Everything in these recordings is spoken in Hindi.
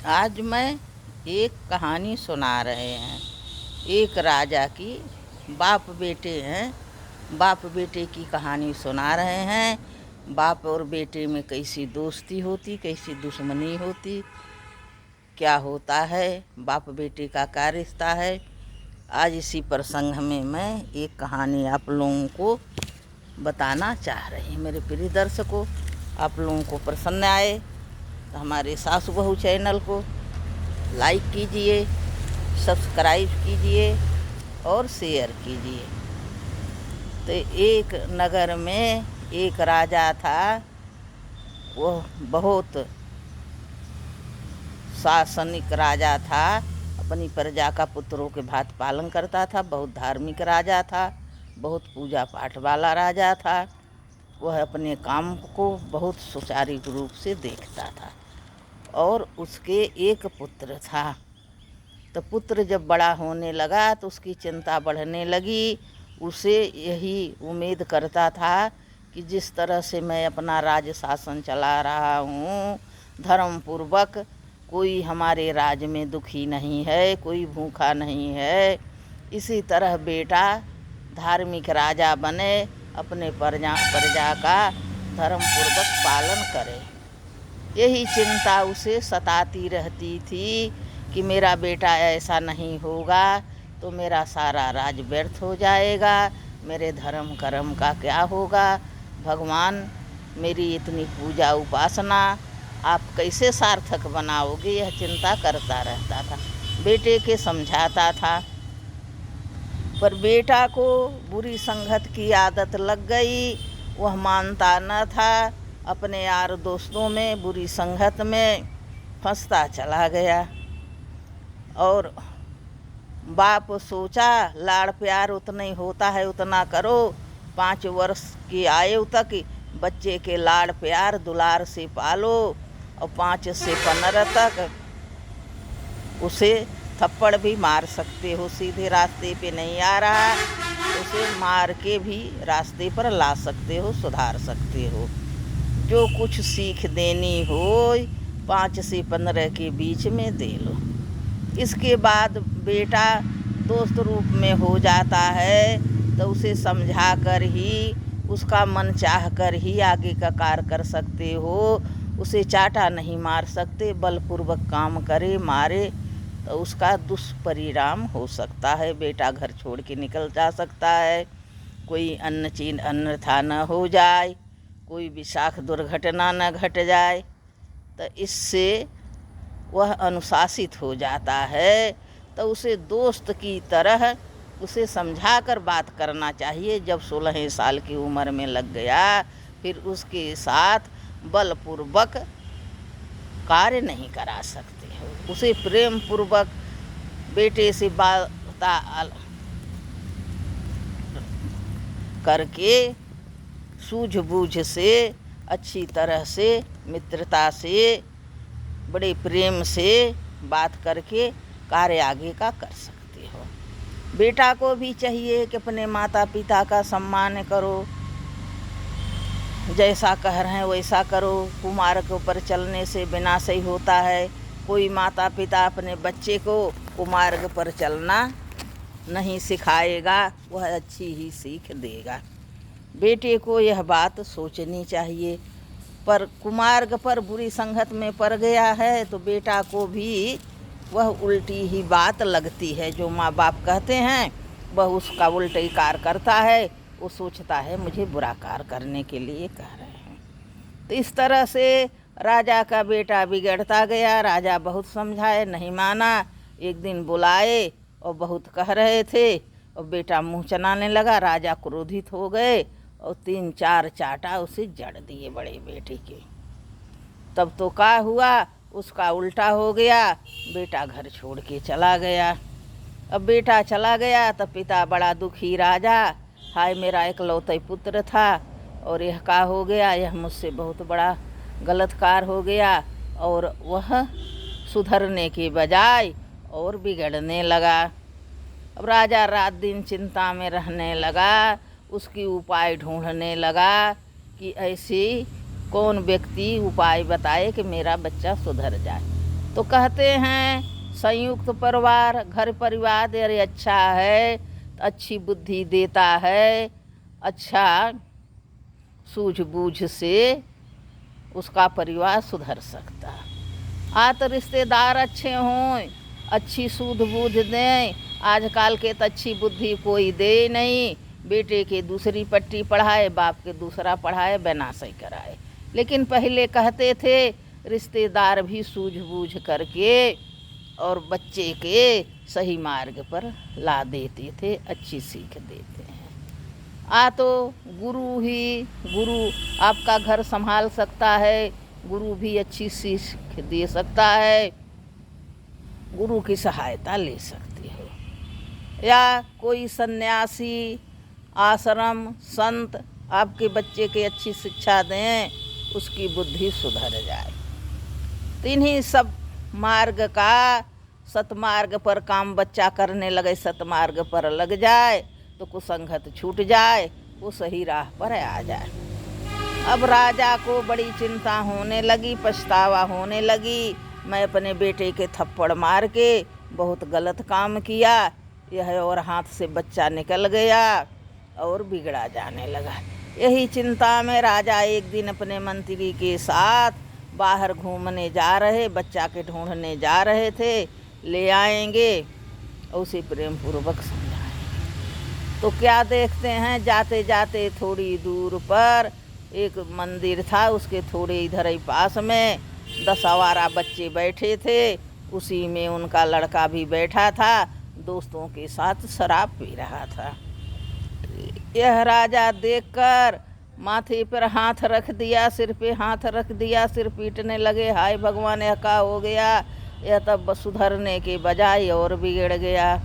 आज मैं एक कहानी सुना रहे हैं। एक राजा की बाप बेटे हैं। बाप बेटे की कहानी सुना रहे हैं। बाप और बेटे में कैसी दोस्ती होती, कैसी दुश्मनी होती, क्या होता है, बाप बेटे का क्या रिश्ता है। आज इसी प्रसंग में मैं एक कहानी आप लोगों को बताना चाह रही हूँ। मेरे प्रिय दर्शकों, आप लोगों को पसंद आए तो हमारे सासु बहू चैनल को लाइक कीजिए, सब्सक्राइब कीजिए और शेयर कीजिए। तो एक नगर में एक राजा था। वह बहुत शासनिक राजा था। अपनी प्रजा का पुत्रों के भांति पालन करता था। बहुत धार्मिक राजा था। बहुत पूजा पाठ वाला राजा था। वह अपने काम को बहुत सुचारू रूप से देखता था। और उसके एक पुत्र था। तो पुत्र जब बड़ा होने लगा तो उसकी चिंता बढ़ने लगी। उसे यही उम्मीद करता था कि जिस तरह से मैं अपना राज्य शासन चला रहा हूँ धर्म पूर्वक, कोई हमारे राज्य में दुखी नहीं है, कोई भूखा नहीं है, इसी तरह बेटा धार्मिक राजा बने, अपने प्रजा का धर्म पूर्वक पालन करे। यही चिंता उसे सताती रहती थी कि मेरा बेटा ऐसा नहीं होगा तो मेरा सारा राज व्यर्थ हो जाएगा, मेरे धर्म कर्म का क्या होगा। भगवान, मेरी इतनी पूजा उपासना आप कैसे सार्थक बनाओगे, यह चिंता करता रहता था। बेटे के समझाता था, पर बेटा को बुरी संगत की आदत लग गई। वह मानता न था। अपने यार दोस्तों में बुरी संगत में फंसता चला गया। और बाप सोचा लाड़ प्यार उतना ही होता है उतना करो। 5 वर्ष की आयु तक बच्चे के लाड़ प्यार दुलार से पालो और 5 से 15 तक उसे थप्पड़ भी मार सकते हो। सीधे रास्ते पे नहीं आ रहा, उसे मार के भी रास्ते पर ला सकते हो, सुधार सकते हो। जो कुछ सीख देनी हो 5 से 15 के बीच में दे लो। इसके बाद बेटा दोस्त रूप में हो जाता है तो उसे समझा कर ही, उसका मन चाह कर ही आगे का कार्य कर सकते हो। उसे चाटा नहीं मार सकते। बलपूर्वक काम करे मारे तो उसका दुष्परिणाम हो सकता है। बेटा घर छोड़ के निकल जा सकता है, कोई अन्यथा न हो जाए, कोई विषाक्त दुर्घटना न घट जाए। तो इससे वह अनुशासित हो जाता है। तो उसे दोस्त की तरह उसे समझा कर बात करना चाहिए। जब 16 साल की उम्र में लग गया फिर उसके साथ बलपूर्वक कार्य नहीं करा सकते हो। उसे प्रेम पूर्वक बेटे से बात करके सूझबूझ से, अच्छी तरह से, मित्रता से, बड़े प्रेम से बात करके कार्य आगे का कर सकते हो। बेटा को भी चाहिए कि अपने माता पिता का सम्मान करो, जैसा कह रहे हैं वैसा करो। कुमार्ग पर चलने से विनाश ही होता है। कोई माता पिता अपने बच्चे को कुमार्ग पर चलना नहीं सिखाएगा, वह अच्छी ही सीख देगा। बेटे को यह बात सोचनी चाहिए। पर कुमार्ग पर बुरी संगत में पड़ गया है तो बेटा को भी वह उल्टी ही बात लगती है। जो माँ बाप कहते हैं वह उसका उल्टी कार्य करता है। वो सोचता है मुझे बुरा कार्य करने के लिए कह रहे हैं। तो इस तरह से राजा का बेटा बिगड़ता गया। राजा बहुत समझाए, नहीं माना। एक दिन बुलाए और बहुत कह रहे थे और बेटा मुँह चलाने लगा। राजा क्रोधित हो गए और 3-4 चाटा उसे जड़ दिए बड़े बेटे के। तब तो क्या हुआ, उसका उल्टा हो गया। बेटा घर छोड़ के चला गया। अब बेटा चला गया तो पिता बड़ा दुखी। राजा, हाय मेरा इकलौता पुत्र था और यह क्या हो गया, यह मुझसे बहुत बड़ा गलत कार्य हो गया। और वह सुधरने के बजाय और बिगड़ने लगा। अब राजा रात दिन चिंता में रहने लगा। उसकी उपाय ढूंढने लगा कि ऐसी कौन व्यक्ति उपाय बताए कि मेरा बच्चा सुधर जाए। तो कहते हैं संयुक्त परिवार, घर परिवार अरे अच्छा है, अच्छी बुद्धि देता है, अच्छा सूझबूझ से उसका परिवार सुधर सकता। तो रिश्तेदार अच्छे हों, अच्छी सूझबूझ दें। आजकल के तो अच्छी बुद्धि कोई दे नहीं, बेटे के दूसरी पट्टी पढ़ाए, बाप के दूसरा पढ़ाए, बिना सही कराए। लेकिन पहले कहते थे रिश्तेदार भी सूझबूझ करके और बच्चे के सही मार्ग पर ला देते थे, अच्छी सीख देते हैं। तो गुरु आपका घर संभाल सकता है, गुरु भी अच्छी सीख दे सकता है, गुरु की सहायता ले सकते हो। या कोई सन्यासी, आश्रम, संत आपके बच्चे की अच्छी शिक्षा दें, उसकी बुद्धि सुधर जाए। तो इन्हीं सब मार्ग का सतमार्ग पर काम बच्चा करने लगे, सतमार्ग पर लग जाए तो कुसंगत छूट जाए, वो सही राह पर आ जाए। अब राजा को बड़ी चिंता होने लगी, पछतावा होने लगी, मैं अपने बेटे के थप्पड़ मार के बहुत गलत काम किया, यह और हाथ से बच्चा निकल गया और बिगड़ा जाने लगा। यही चिंता में राजा एक दिन अपने मंत्री के साथ बाहर घूमने जा रहे, बच्चा के ढूंढने जा रहे थे, ले आएंगे और उसे प्रेम पूर्वक समझाएंगे। तो क्या देखते हैं, जाते जाते थोड़ी दूर पर एक मंदिर था, उसके थोड़े इधर ही पास में 10 आवारा बच्चे बैठे थे, उसी में उनका लड़का भी बैठा था, दोस्तों के साथ शराब पी रहा था। यह राजा देखकर माथे पर हाथ रख दिया, सिर पे हाथ रख दिया, सिर पीटने लगे, हाय भगवान यह क्या हो गया, यह तब सुधरने के बजाय और बिगड़ गया।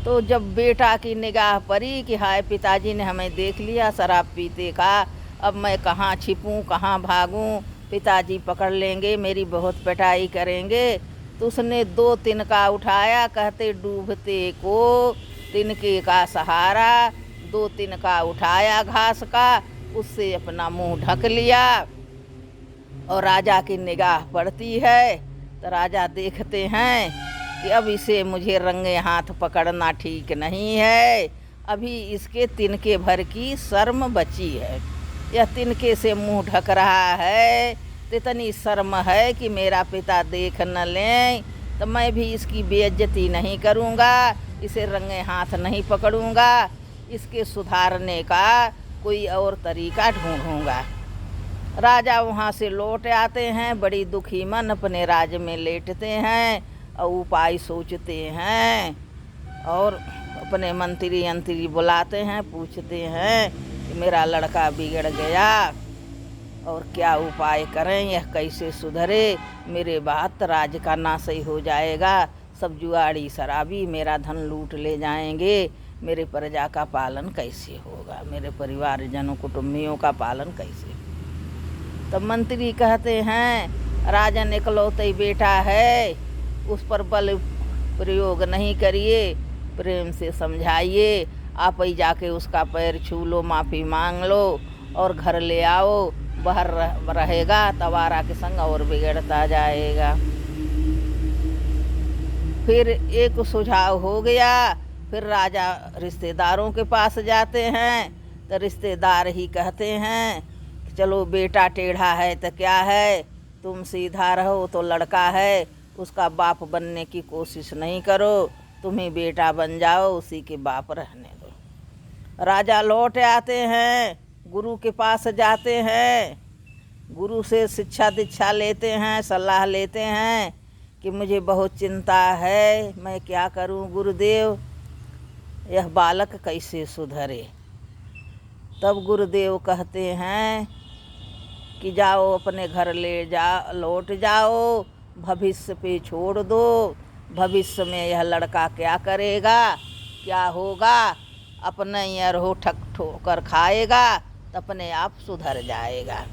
तो जब बेटा की निगाह पड़ी कि हाय पिताजी ने हमें देख लिया शराब पीते का, अब मैं कहाँ छिपूं, कहाँ भागूं, पिताजी पकड़ लेंगे, मेरी बहुत पिटाई करेंगे। तो उसने 2 तिनका उठाया, कहते डूबते को तिनके का सहारा, 2 तिनका उठाया घास का, उससे अपना मुंह ढक लिया और राजा की निगाह पड़ती है। तो राजा देखते हैं कि अब इसे मुझे रंगे हाथ पकड़ना ठीक नहीं है, अभी इसके तिनके भर की शर्म बची है, यह तिनके से मुंह ढक रहा है, तो इतनी शर्म है कि मेरा पिता देख न लें, तो मैं भी इसकी बेइज्जती नहीं करूँगा, इसे रंगे हाथ नहीं पकड़ूँगा, इसके सुधारने का कोई और तरीका ढूंढूँगा। राजा वहाँ से लौट आते हैं, बड़ी दुखी मन अपने राज्य में लेटते हैं और उपाय सोचते हैं और अपने मंत्री बुलाते हैं, पूछते हैं कि मेरा लड़का बिगड़ गया और क्या उपाय करें, यह कैसे सुधरे, मेरे बाद राज का नाश ही हो जाएगा, सब जुआड़ी शराबी मेरा धन लूट ले जाएंगे, मेरे प्रजा का पालन कैसे होगा, मेरे परिवारजनों कुटुंबियों का पालन कैसे। तब मंत्री कहते हैं राजन इकलौते बेटा है, उस पर बल प्रयोग नहीं करिए, प्रेम से समझाइए, आप ही जाके उसका पैर छू लो, माफ़ी मांग लो और घर ले आओ, बाहर रहेगा तवारा के संग और बिगड़ता जाएगा। फिर एक सुझाव हो गया, फिर राजा रिश्तेदारों के पास जाते हैं, तो रिश्तेदार ही कहते हैं चलो बेटा टेढ़ा है तो क्या है, तुम सीधा रहो, तो लड़का है, उसका बाप बनने की कोशिश नहीं करो, तुम ही बेटा बन जाओ, उसी के बाप रहने दो। राजा लौट आते हैं, गुरु के पास जाते हैं, गुरु से शिक्षा दीक्षा लेते हैं, सलाह लेते हैं कि मुझे बहुत चिंता है, मैं क्या करूं गुरुदेव, यह बालक कैसे सुधरे। तब गुरुदेव कहते हैं कि जाओ अपने घर लौट जाओ, भविष्य पे छोड़ दो, भविष्य में यह लड़का क्या करेगा, क्या होगा, अपने यह ठक ठोकर खाएगा तो अपने आप सुधर जाएगा।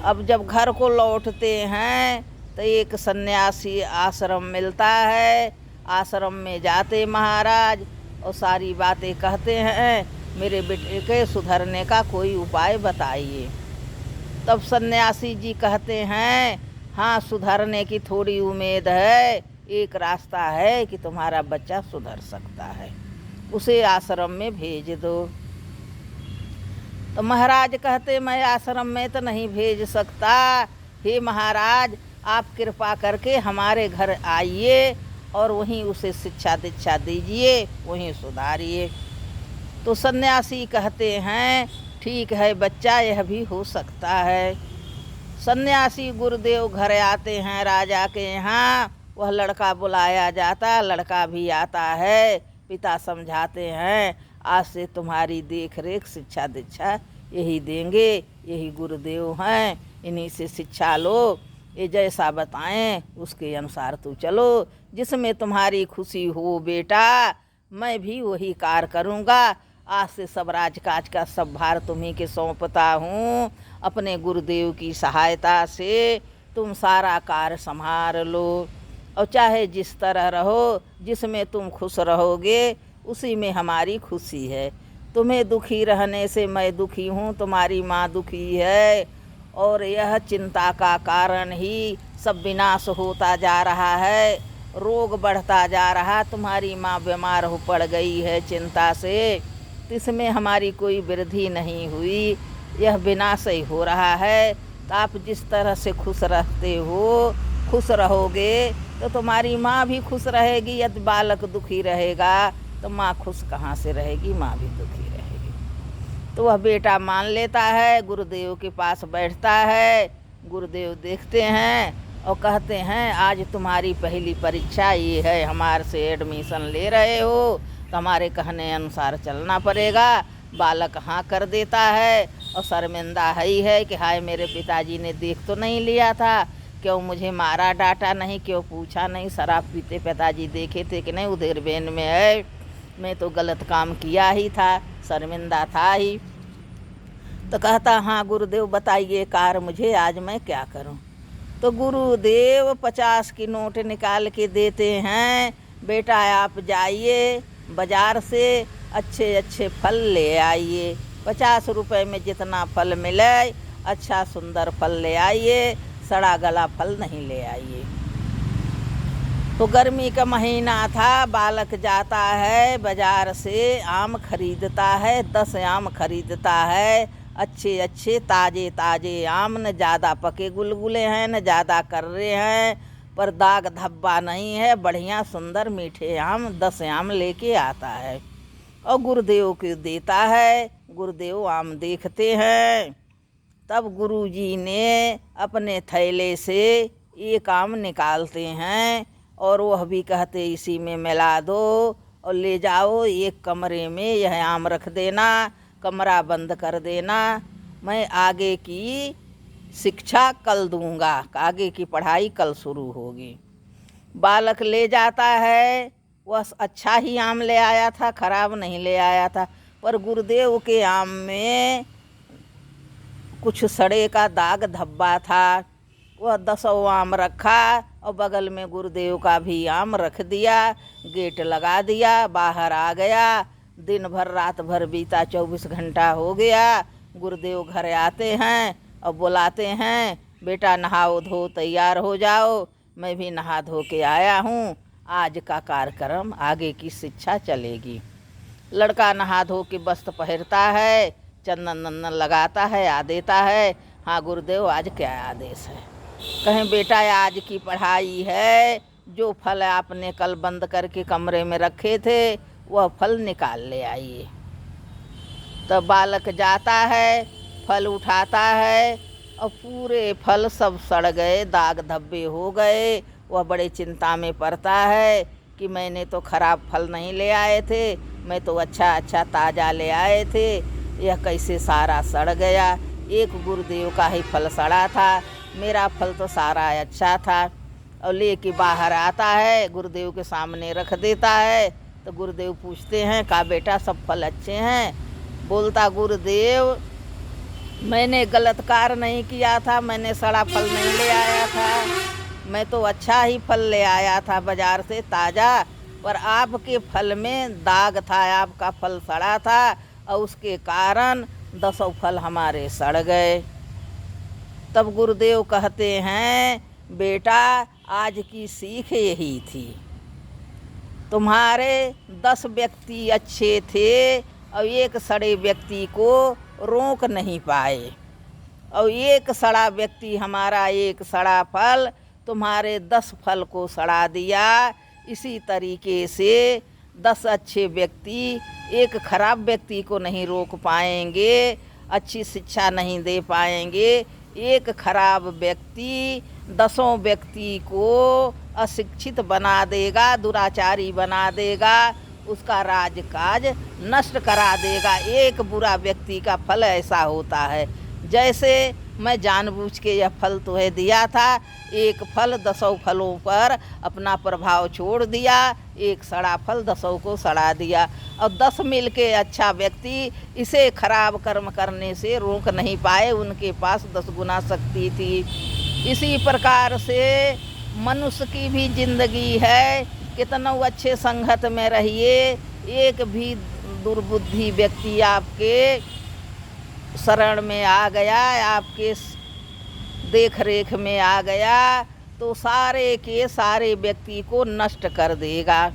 अब जब घर को लौटते हैं तो एक सन्यासी आश्रम मिलता है, आश्रम में जाते महाराज और सारी बातें कहते हैं, मेरे बेटे के सुधरने का कोई उपाय बताइए। तब सन्यासी जी कहते हैं हाँ, सुधरने की थोड़ी उम्मीद है। एक रास्ता है कि तुम्हारा बच्चा सुधर सकता है, उसे आश्रम में भेज दो। तो महाराज कहते, मैं आश्रम में तो नहीं भेज सकता। हे महाराज, आप कृपा करके हमारे घर आइए और वहीं उसे शिक्षा दीक्षा दीजिए, वहीं सुधारिए। तो सन्यासी कहते हैं, ठीक है बच्चा, यह भी हो सकता है। सन्यासी गुरुदेव घर आते हैं राजा के यहाँ। वह लड़का बुलाया जाता, लड़का भी आता है। पिता समझाते हैं, आज से तुम्हारी देख रेख शिक्षा दीक्षा यही देंगे, यही गुरुदेव हैं, इन्हीं से शिक्षा लो। ये जैसा बताएं उसके अनुसार तू चलो। जिसमें तुम्हारी खुशी हो बेटा, मैं भी वही कार्य करूँगा। आज से सब राजकाज का सब भार तुम्हीं के सौंपता हूँ। अपने गुरुदेव की सहायता से तुम सारा कार्य संभाल लो, और चाहे जिस तरह रहो, जिसमें तुम खुश रहोगे उसी में हमारी खुशी है। तुम्हें दुखी रहने से मैं दुखी हूँ, तुम्हारी माँ दुखी है, और यह चिंता का कारण ही सब विनाश होता जा रहा है, रोग बढ़ता जा रहा। तुम्हारी माँ बीमार हो पड़ गई है चिंता से, इसमें हमारी कोई वृद्धि नहीं हुई, यह विनाश ही हो रहा है। तो आप जिस तरह से खुश रहते हो, खुश रहोगे तो तुम्हारी माँ भी खुश रहेगी। यदि बालक दुखी रहेगा तो माँ खुश कहाँ से रहेगी, माँ भी दुखी रहेगी। तो वह बेटा मान लेता है, गुरुदेव के पास बैठता है। गुरुदेव देखते हैं और कहते हैं, आज तुम्हारी पहली परीक्षा ये है, हमारे से एडमिशन ले रहे हो तो हमारे कहने अनुसार चलना पड़ेगा। बालक हाँ कर देता है और शर्मिंदा ही है कि हाय, मेरे पिताजी ने देख तो नहीं लिया था, क्यों मुझे मारा डांटा नहीं, क्यों पूछा नहीं। शराब पीते पिताजी देखे थे कि नहीं, उधर बेन में है, मैं तो गलत काम किया ही था, शर्मिंदा था ही। तो कहता, हाँ गुरुदेव बताइए कार्य मुझे, आज मैं क्या करूं। तो गुरुदेव 50 की नोट निकाल के देते हैं, बेटा आप जाइए बाज़ार से अच्छे अच्छे फल ले आइए, 50 रुपए में जितना फल मिले अच्छा सुंदर फल ले आइए, सड़ा गला फल नहीं ले आइए। तो गर्मी का महीना था, बालक जाता है बाज़ार से, आम खरीदता है, 10 आम खरीदता है, अच्छे अच्छे ताज़े ताज़े आम, न ज़्यादा पके गुलगुले हैं न ज़्यादा कर्रे हैं, पर दाग धब्बा नहीं है, बढ़िया सुंदर मीठे आम 10 आम लेके आता है और गुरुदेव को देता है। गुरुदेव आम देखते हैं, तब गुरुजी ने अपने थैले से एक आम निकालते हैं और वह भी कहते, इसी में मिला दो और ले जाओ एक कमरे में, यह आम रख देना, कमरा बंद कर देना, मैं आगे की शिक्षा कल दूंगा, आगे की पढ़ाई कल शुरू होगी। बालक ले जाता है, वह अच्छा ही आम ले आया था, खराब नहीं ले आया था, पर गुरुदेव के आम में कुछ सड़े का दाग धब्बा था। वह 10 आम रखा और बगल में गुरुदेव का भी आम रख दिया, गेट लगा दिया, बाहर आ गया। दिन भर रात भर बीता, 24 घंटा हो गया। गुरुदेव घर आते हैं और बुलाते हैं, बेटा नहाओ धो तैयार हो जाओ, मैं भी नहा धो के आया हूँ, आज का कार्यक्रम आगे की शिक्षा चलेगी। लड़का नहा धो के वस्त्र पहनता है, चंदन नंदन लगाता है, आ देता है, हाँ गुरुदेव आज क्या आदेश है। कहें, बेटा आज की पढ़ाई है, जो फल आपने कल बंद करके कमरे में रखे थे वह फल निकाल ले आइए। तो बालक जाता है, फल उठाता है और पूरे फल सब सड़ गए, दाग धब्बे हो गए। वह बड़े चिंता में पड़ता है कि मैंने तो खराब फल नहीं ले आए थे, मैं तो अच्छा अच्छा ताज़ा ले आए थे, यह कैसे सारा सड़ गया। एक गुरुदेव का ही फल सड़ा था, मेरा फल तो सारा अच्छा था। और लेके बाहर आता है, गुरुदेव के सामने रख देता है। तो गुरुदेव पूछते हैं, का बेटा सब फल अच्छे हैं? बोलता, गुरुदेव मैंने गलत कार्य नहीं किया था, मैंने सड़ा फल नहीं ले आया था, मैं तो अच्छा ही फल ले आया था बाज़ार से ताज़ा, पर आपके फल में दाग था, आपका फल सड़ा था और उसके कारण 10 फल हमारे सड़ गए। तब गुरुदेव कहते हैं बेटा आज की सीख यही थी, तुम्हारे 10 व्यक्ति अच्छे थे और एक सड़े व्यक्ति को रोक नहीं पाए, और एक सड़ा व्यक्ति हमारा एक सड़ा फल तुम्हारे 10 फल को सड़ा दिया। इसी तरीके से 10 अच्छे व्यक्ति एक खराब व्यक्ति को नहीं रोक पाएंगे, अच्छी शिक्षा नहीं दे पाएंगे। एक खराब व्यक्ति 10 व्यक्ति को अशिक्षित बना देगा, दुराचारी बना देगा, उसका राजकाज नष्ट करा देगा। एक बुरा व्यक्ति का फल ऐसा होता है, जैसे मैं जानबूझ के यह फल तुम्हें दिया था, एक फल 10 फलों पर अपना प्रभाव छोड़ दिया, एक सड़ा फल 10 को सड़ा दिया, और 10 मिल के अच्छा व्यक्ति इसे खराब कर्म करने से रोक नहीं पाए, उनके पास 10 गुना शक्ति थी। इसी प्रकार से मनुष्य की भी जिंदगी है, कितना अच्छे संगत में रहिए, एक भी दुर्बुद्धि व्यक्ति आपके शरण में आ गया, आपके देख रेख में आ गया, तो सारे के सारे व्यक्ति को नष्ट कर देगा।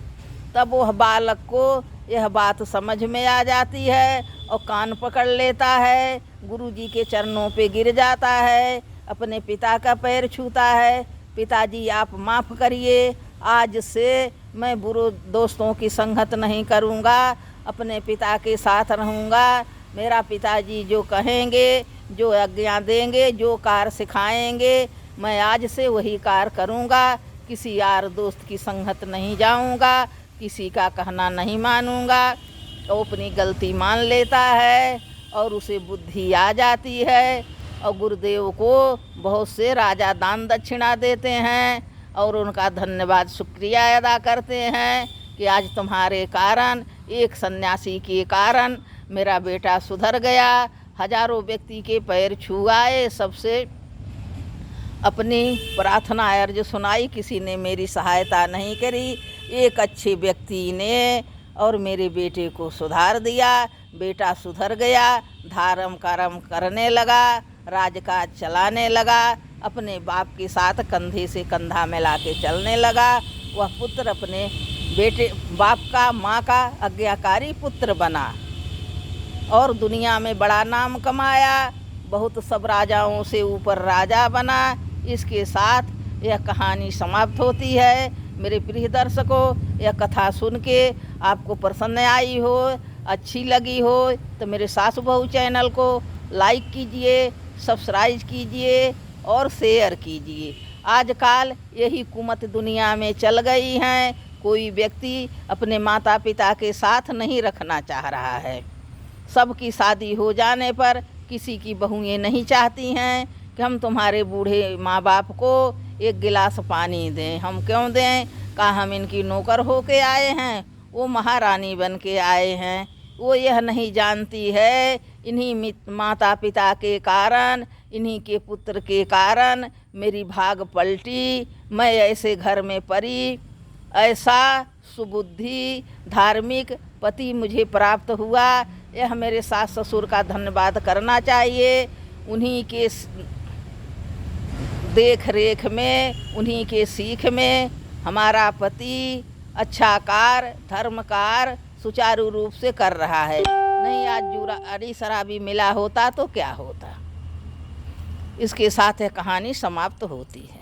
तब वह बालक को यह बात समझ में आ जाती है और कान पकड़ लेता है, गुरुजी के चरणों पे गिर जाता है, अपने पिता का पैर छूता है, पिताजी आप माफ़ करिए, आज से मैं बुरे दोस्तों की संगत नहीं करूँगा, अपने पिता के साथ रहूँगा, मेरा पिताजी जो कहेंगे, जो आज्ञा देंगे, जो कार्य सिखाएंगे, मैं आज से वही कार्य करूँगा, किसी यार दोस्त की संगत नहीं जाऊँगा, किसी का कहना नहीं मानूँगा। तो अपनी गलती मान लेता है और उसे बुद्धि आ जाती है, और गुरुदेव को बहुत से राजा दान दक्षिणा देते हैं और उनका धन्यवाद शुक्रिया अदा करते हैं कि आज तुम्हारे कारण, एक सन्यासी के कारण मेरा बेटा सुधर गया। हजारों व्यक्ति के पैर छुआए, सबसे अपनी प्रार्थना अर्ज सुनाई, किसी ने मेरी सहायता नहीं करी, एक अच्छे व्यक्ति ने और मेरे बेटे को सुधार दिया। बेटा सुधर गया, धर्म कर्म करने लगा, राजकाज चलाने लगा, अपने बाप के साथ कंधे से कंधा मिला के चलने लगा। वह पुत्र अपने बेटे बाप का, माँ का आज्ञाकारी पुत्र बना और दुनिया में बड़ा नाम कमाया, बहुत सब राजाओं से ऊपर राजा बना। इसके साथ यह कहानी समाप्त होती है। मेरे प्रिय दर्शकों, यह कथा सुन के आपको पसंद आई हो, अच्छी लगी हो तो मेरे सासु बहू चैनल को लाइक कीजिए, सब्सक्राइब कीजिए और शेयर कीजिए। आजकल यही कुमत दुनिया में चल गई हैं, कोई व्यक्ति अपने माता पिता के साथ नहीं रखना चाह रहा है। सबकी शादी हो जाने पर किसी की बहुएं नहीं चाहती हैं कि हम तुम्हारे बूढ़े माँ बाप को एक गिलास पानी दें। हम क्यों दें? कहा हम इनकी नौकर हो के आए हैं, वो महारानी बन के आए हैं। वो यह नहीं जानती है इन्हीं माता पिता के कारण, इन्हीं के पुत्र के कारण मेरी भाग पलटी, मैं ऐसे घर में पड़ी, ऐसा सुबुद्धि धार्मिक पति मुझे प्राप्त हुआ। यह मेरे सास ससुर का धन्यवाद करना चाहिए। उन्हीं के देख रेख में, उन्हीं के सीख में हमारा पति अच्छा कार्य, धर्म कार्य सुचारू रूप से कर रहा है। नहीं आज जुआरी शराबी मिला होता तो क्या होता। इसके साथ यह कहानी समाप्त होती है।